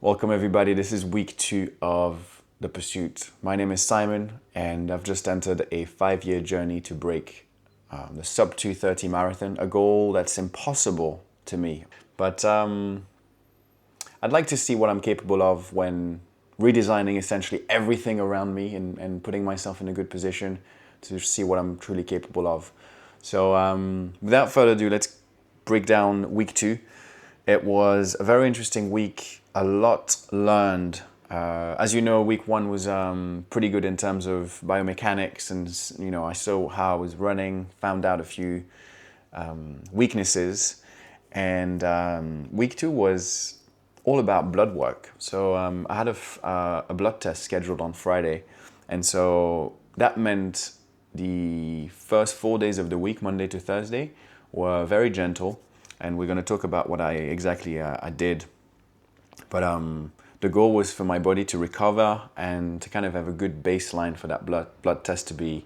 Welcome everybody, this is week 2 of The Pursuit. My name is Simon and I've just entered a 5-year journey to break the sub 2:30 marathon, a goal that's impossible to me. But I'd like to see what I'm capable of when redesigning essentially everything around me and putting myself in a good position to see what I'm truly capable of. So without further ado, let's break down week 2. It was a very interesting week, a lot learned. As you know, week 1 was pretty good in terms of biomechanics, and I saw how I was running, found out a few weaknesses, and week 2 was all about blood work. So I had a blood test scheduled on Friday, and so that meant the first 4 days of the week, Monday to Thursday, were very gentle. And we're going to talk about what I did. But the goal was for my body to recover and to kind of have a good baseline for that blood test to be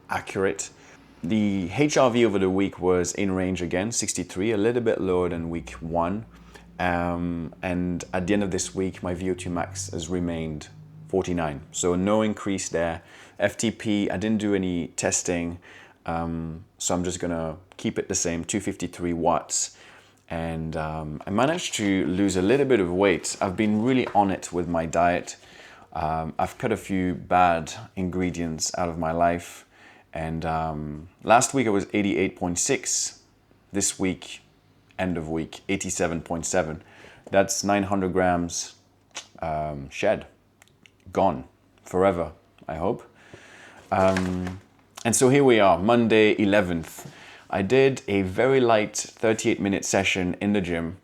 accurate. The HRV over the week was in range again, 63, a little bit lower than week 1. And at the end of this week, my VO2 max has remained 49. So no increase there. FTP, I didn't do any testing. So I'm just gonna keep it the same, 253 watts. And I managed to lose a little bit of weight. I've been really on it with my diet. I've cut a few bad ingredients out of my life. And last week I was 88.6. This week, end of week, 87.7. That's 900 grams shed, gone forever, I hope. And so here we are, Monday 11th. I did a very light 38-minute session in the gym,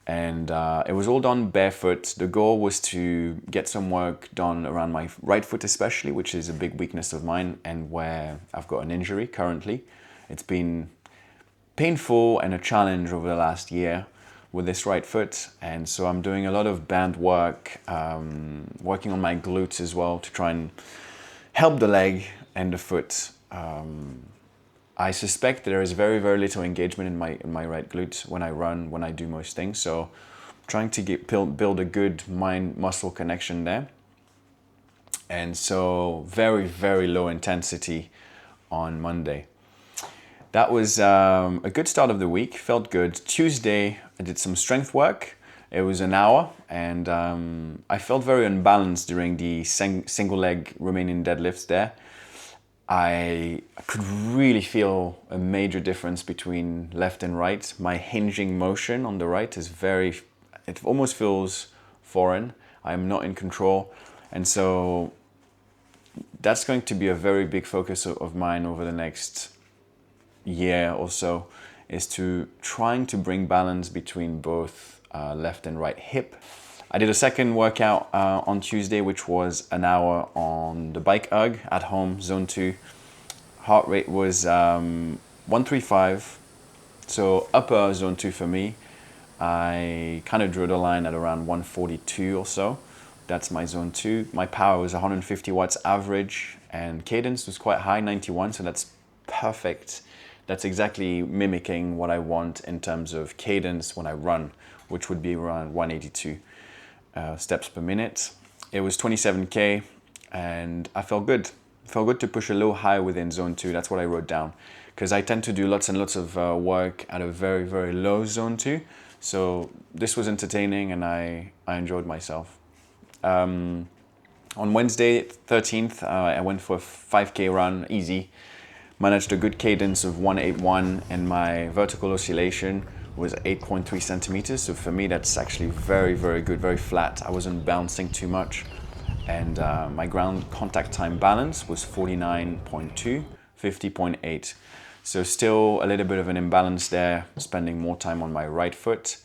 and it was all done barefoot. The goal was to get some work done around my right foot especially, which is a big weakness of mine and where I've got an injury currently. It's been painful and a challenge over the last year with this right foot, and so I'm doing a lot of band work, working on my glutes as well to try and help the leg and the foot. I suspect there is very, very little engagement in my right glute when I run, when I do most things. So trying to build a good mind-muscle connection there. And so very, very low intensity on Monday. That was a good start of the week, felt good. Tuesday, I did some strength work. It was an hour, and I felt very unbalanced during the single leg remaining deadlifts there. I could really feel a major difference between left and right. My hinging motion on the right is it almost feels foreign. I'm not in control. And so that's going to be a very big focus of mine over the next year or so, is to trying to bring balance between both left and right hip. I did a second workout on Tuesday, which was an hour on the bike erg at home, zone 2. Heart rate was 135, so upper zone 2 for me. I kind of drew the line at around 142 or so. That's my zone 2. My power was 150 watts average, and cadence was quite high, 91, so that's perfect. That's exactly mimicking what I want in terms of cadence when I run, which would be around 182. Steps per minute. It was 27K, and I felt good. Felt good to push a little higher within zone 2. That's what I wrote down, because I tend to do lots and lots of work at a very, very low zone 2. So this was entertaining, and I enjoyed myself. On Wednesday 13th, I went for a 5K run, easy. Managed a good cadence of 181, and my vertical oscillation was 8.3 centimeters. So for me, that's actually very, very good, very flat. I wasn't bouncing too much. And my ground contact time balance was 49.2, 50.8. So still a little bit of an imbalance there, spending more time on my right foot.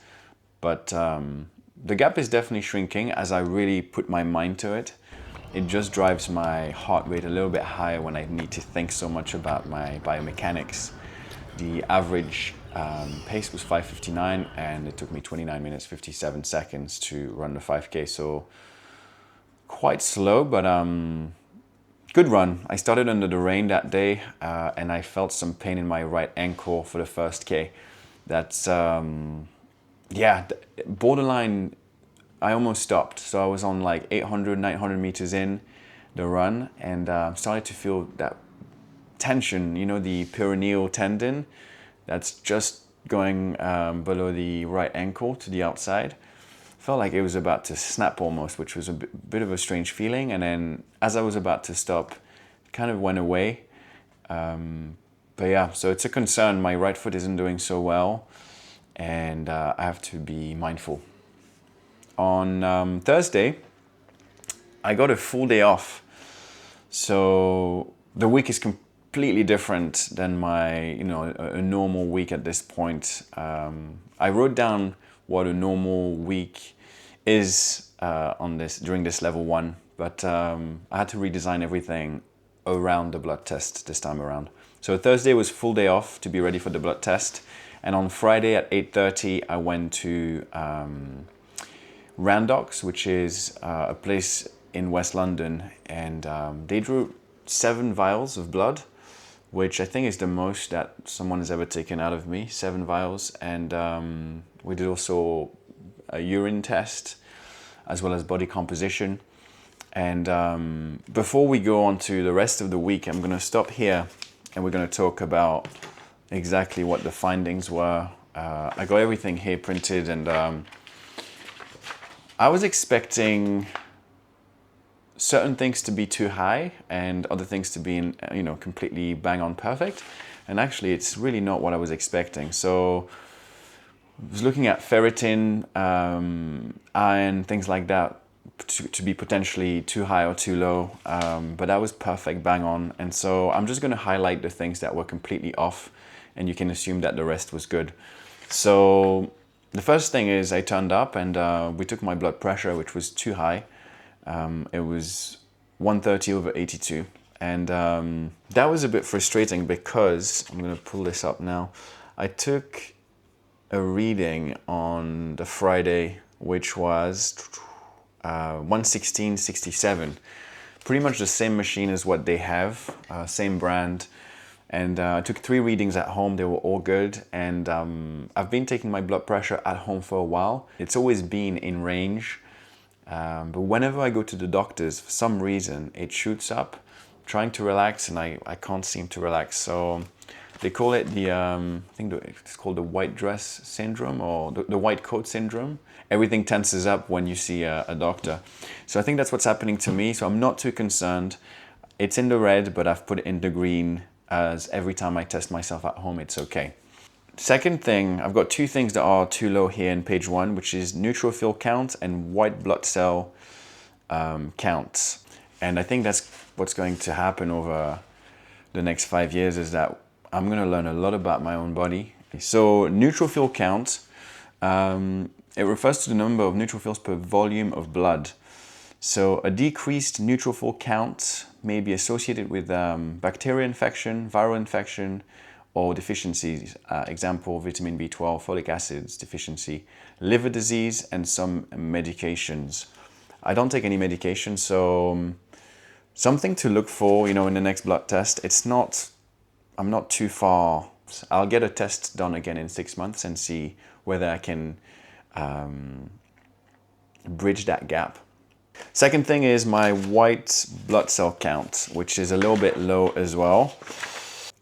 But the gap is definitely shrinking as I really put my mind to it. It just drives my heart rate a little bit higher when I need to think so much about my biomechanics. The average pace was 5:59, and it took me 29 minutes, 57 seconds to run the 5K. So quite slow, but good run. I started under the rain that day, and I felt some pain in my right ankle for the first K. That's, borderline I almost stopped. So I was on like 800, 900 meters in the run, and started to feel that tension, you know, the peroneal tendon that's just going below the right ankle to the outside. Felt like it was about to snap almost, which was a bit of a strange feeling. And then as I was about to stop, it kind of went away. But yeah, so it's a concern. My right foot isn't doing so well, and I have to be mindful. On Thursday, I got a full day off. So the week is completely different than my, you know, a normal week at this point. I wrote down what a normal week is during this level 1, but I had to redesign everything around the blood test this time around. So Thursday was full day off to be ready for the blood test, and on Friday at 8:30 I went to Randox, which is a place in West London, and they drew 7 vials of blood, which I think is the most that someone has ever taken out of me, 7 vials. And we did also a urine test as well as body composition. And before we go on to the rest of the week, I'm going to stop here and we're going to talk about exactly what the findings were. I got everything here printed, and I was expecting certain things to be too high and other things to be, you know, completely bang on perfect. And actually, it's really not what I was expecting. So I was looking at ferritin, iron, things like that to be potentially too high or too low. But that was perfect, bang on. And so I'm just going to highlight the things that were completely off, and you can assume that the rest was good. So the first thing is I turned up and we took my blood pressure, which was too high. It was 130/82. And that was a bit frustrating because, I'm going to pull this up now, I took a reading on the Friday, which was 116/67. Pretty much the same machine as what they have, same brand. And I took 3 readings at home. They were all good. And I've been taking my blood pressure at home for a while. It's always been in range. But whenever I go to the doctors, for some reason, it shoots up. I'm trying to relax, and I can't seem to relax. So they call it I think it's called the white dress syndrome, or the white coat syndrome. Everything tenses up when you see a doctor. So I think that's what's happening to me. So I'm not too concerned. It's in the red, but I've put it in the green, as every time I test myself at home, it's okay. Second thing, I've got 2 things that are too low here in page 1, which is neutrophil count and white blood cell counts. And I think that's what's going to happen over the next 5 years, is that I'm going to learn a lot about my own body. So neutrophil count, it refers to the number of neutrophils per volume of blood. So a decreased neutrophil count may be associated with bacterial infection, viral infection, or deficiencies. Example, vitamin B12, folic acids deficiency, liver disease, and some medications. I don't take any medication, so something to look for, you know, in the next blood test. I'm not too far. I'll get a test done again in 6 months and see whether I can bridge that gap. Second thing is my white blood cell count, which is a little bit low as well.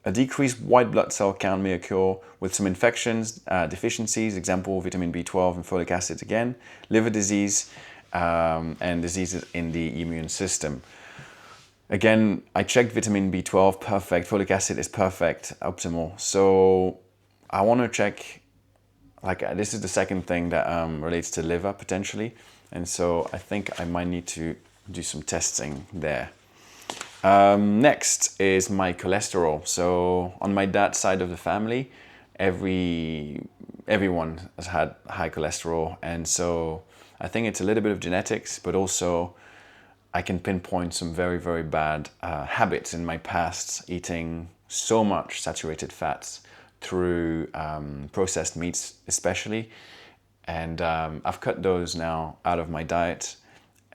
A decreased white blood cell count may occur with some infections, deficiencies, example, vitamin B12 and folic acid again, liver disease, and diseases in the immune system. Again, I checked vitamin B12, perfect, folic acid is perfect, optimal. So I want to check, this is the second thing that relates to liver potentially. And so I think I might need to do some testing there. Next is my cholesterol. So on my dad's side of the family, everyone has had high cholesterol. And so I think it's a little bit of genetics, but also I can pinpoint some very, very bad habits in my past, eating so much saturated fats through processed meats especially. And I've cut those now out of my diet,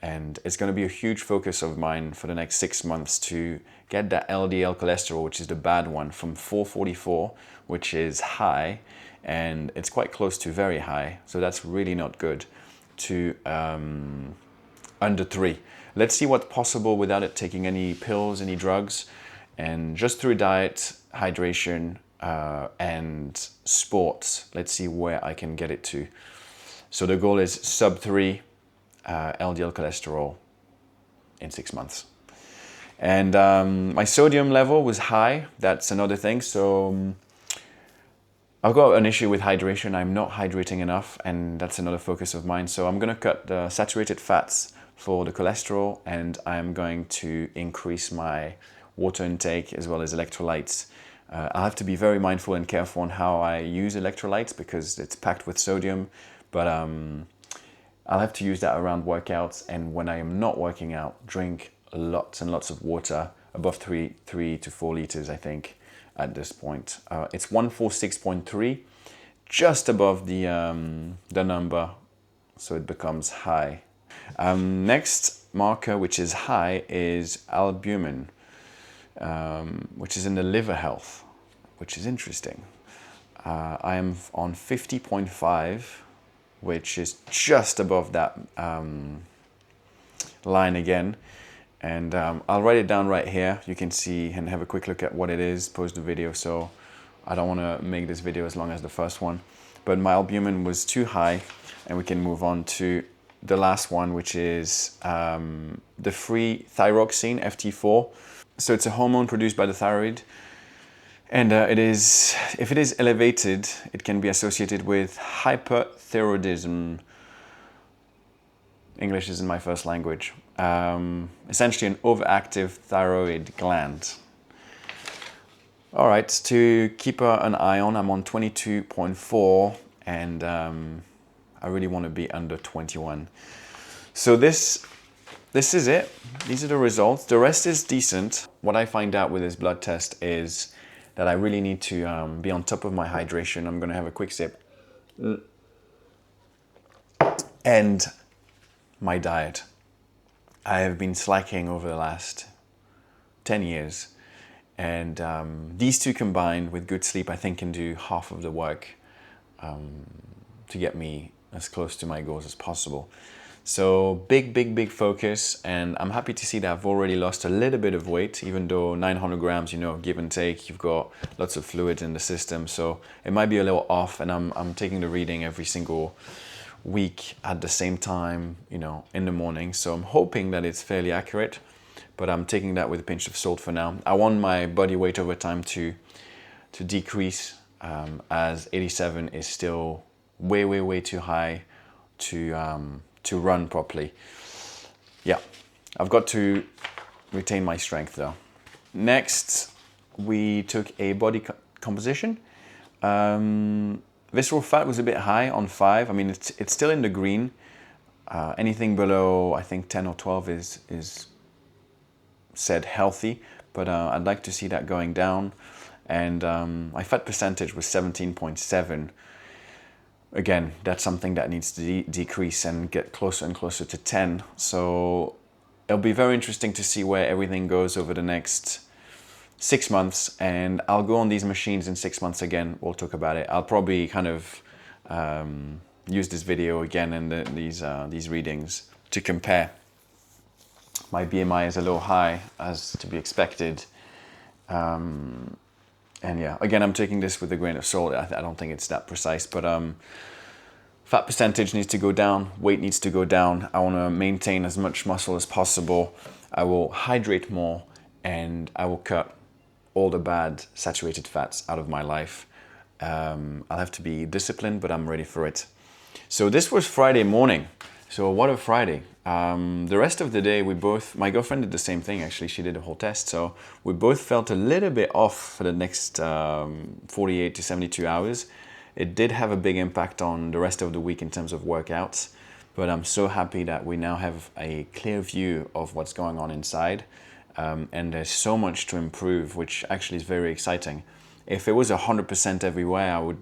and it's going to be a huge focus of mine for the next 6 months to get that LDL cholesterol, which is the bad one, from 444, which is high, and it's quite close to very high, so that's really not good, to under 3. Let's see what's possible without it taking any pills, any drugs, and just through diet, hydration, and sports. Let's see where I can get it to. So the goal is sub 3 LDL cholesterol in 6 months. And my sodium level was high. That's another thing. So I've got an issue with hydration. I'm not hydrating enough, and that's another focus of mine. So I'm going to cut the saturated fats for the cholesterol, and I'm going to increase my water intake as well as electrolytes. I have to be very mindful and careful on how I use electrolytes because it's packed with sodium, but I'll have to use that around workouts, and when I am not working out, drink lots and lots of water, above 3 to 4 liters, I think, at this point. It's 146.3, just above the number, so it becomes high. Next marker, which is high, is albumin, which is in the liver health, which is interesting. I am on 50.5, which is just above that line again. And I'll write it down right here. You can see and have a quick look at what it is, post the video. So I don't want to make this video as long as the first one. But my albumin was too high, and we can move on to the last one, which is the free thyroxine, FT4. So it's a hormone produced by the thyroid. And if it is elevated, it can be associated with hyperthyroidism. English isn't my first language. Essentially an overactive thyroid gland. All right, to keep an eye on, I'm on 22.4, and I really want to be under 21. So this is it. These are the results. The rest is decent. What I find out with this blood test is that I really need to be on top of my hydration. I'm going to have a quick sip. And my diet. I have been slacking over the last 10 years. And these two combined with good sleep, I think can do half of the work to get me as close to my goals as possible. So big focus, and I'm happy to see that I've already lost a little bit of weight, even though 900 grams, you know, give and take, you've got lots of fluid in the system. So it might be a little off, and I'm taking the reading every single week at the same time, you know, in the morning. So I'm hoping that it's fairly accurate, but I'm taking that with a pinch of salt for now. I want my body weight over time to decrease, as 87 is still way too high to run properly. Yeah, I've got to retain my strength though. Next, we took a body composition. Visceral fat was a bit high on 5. I mean, it's still in the green. Anything below, I think 10 or 12 is said healthy, but I'd like to see that going down. And my fat percentage was 17.7. Again, that's something that needs to decrease and get closer and closer to 10. So it'll be very interesting to see where everything goes over the next 6 months, and I'll go on these machines in 6 months again. We'll talk about it. I'll probably kind of use this video again and these readings to compare. My BMI is a little high, as to be expected. And yeah, again, I'm taking this with a grain of salt. I don't think it's that precise, but fat percentage needs to go down, weight needs to go down. I want to maintain as much muscle as possible. I will hydrate more, and I will cut all the bad saturated fats out of my life. I'll have to be disciplined, but I'm ready for it. So this was Friday morning. So what a Friday. The rest of the day, my girlfriend did the same thing actually, she did a whole test. So we both felt a little bit off for the next 48 to 72 hours. It did have a big impact on the rest of the week in terms of workouts, but I'm so happy that we now have a clear view of what's going on inside. And there's so much to improve, which actually is very exciting. If it was 100% everywhere, I would,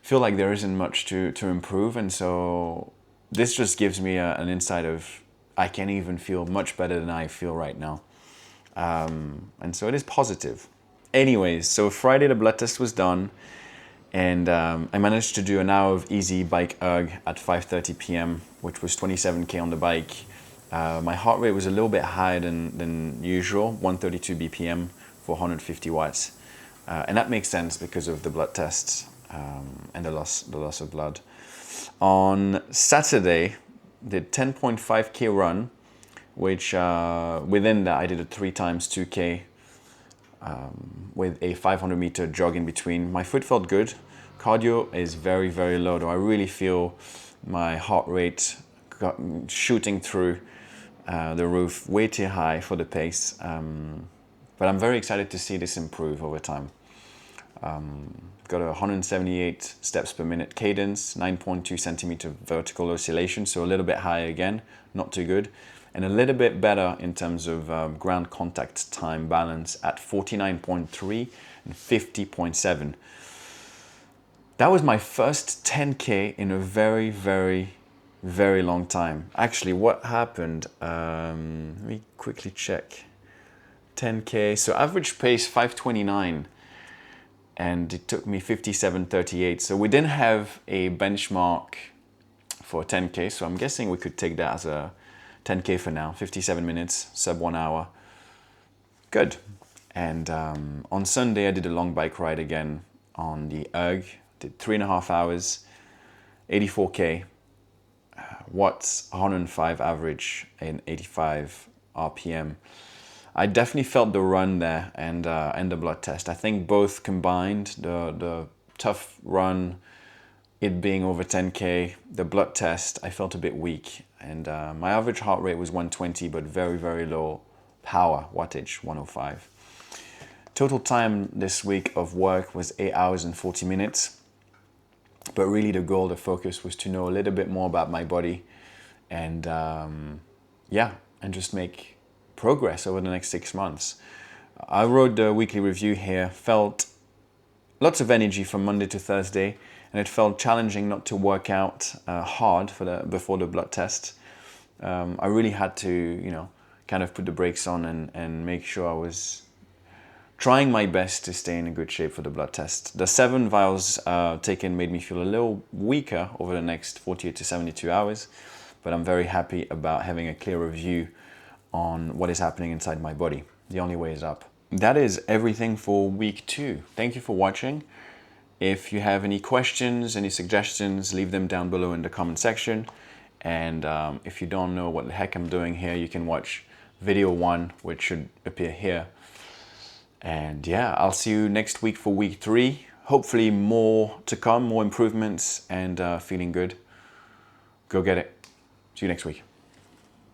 feel like there isn't much to improve. And so this just gives me an insight of I can even feel much better than I feel right now. And so it is positive. Anyways, so Friday the blood test was done, And I managed to do an hour of easy bike erg at 5:30 p.m., which was 27k on the bike. My heart rate was a little bit higher than usual, 132 BPM for 150 watts. And that makes sense because of the blood tests and the loss of blood. On Saturday, did 10.5k run, which within that I did a 3 times 2k with a 500 meter jog in between. My foot felt good. Cardio is very, very low, though I really feel my heart rate shooting through the roof, way too high for the pace. But I'm very excited to see this improve over time. Got a 178 steps per minute cadence, 9.2 centimeter vertical oscillation, so a little bit higher again, not too good. And a little bit better in terms of ground contact time balance at 49.3 and 50.7. That was my first 10K in a very, very, very long time. Actually, what happened, let me quickly check. 10K, so average pace 5:29, and it took me 57:38. So we didn't have a benchmark for 10K, so I'm guessing we could take that as a 10K for now. 57 minutes, sub 1 hour. Good. And on Sunday, I did a long bike ride again on the erg. Did 3.5 hours, 84K, watts, 105 average, and 85 RPM. I definitely felt the run there and the blood test. I think both combined, the tough run, it being over 10K, the blood test, I felt a bit weak. And my average heart rate was 120, but very, very low power, wattage, 105. Total time this week of work was 8 hours and 40 minutes. But really the goal, the focus was to know a little bit more about my body and and just make progress over the next 6 months. I wrote the weekly review here, felt lots of energy from Monday to Thursday, and it felt challenging not to work out hard before the blood test. I really had to, kind of put the brakes on and make sure I was trying my best to stay in a good shape for the blood test. The 7 vials taken made me feel a little weaker over the next 48 to 72 hours, but I'm very happy about having a clearer view on what is happening inside my body. The only way is up. That is everything for week 2. Thank you for watching. If you have any questions, any suggestions, leave them down below in the comment section. And if you don't know what the heck I'm doing here, you can watch video 1, which should appear here. And yeah, I'll see you next week for week 3. Hopefully more to come, more improvements, and feeling good. Go get it. See you next week.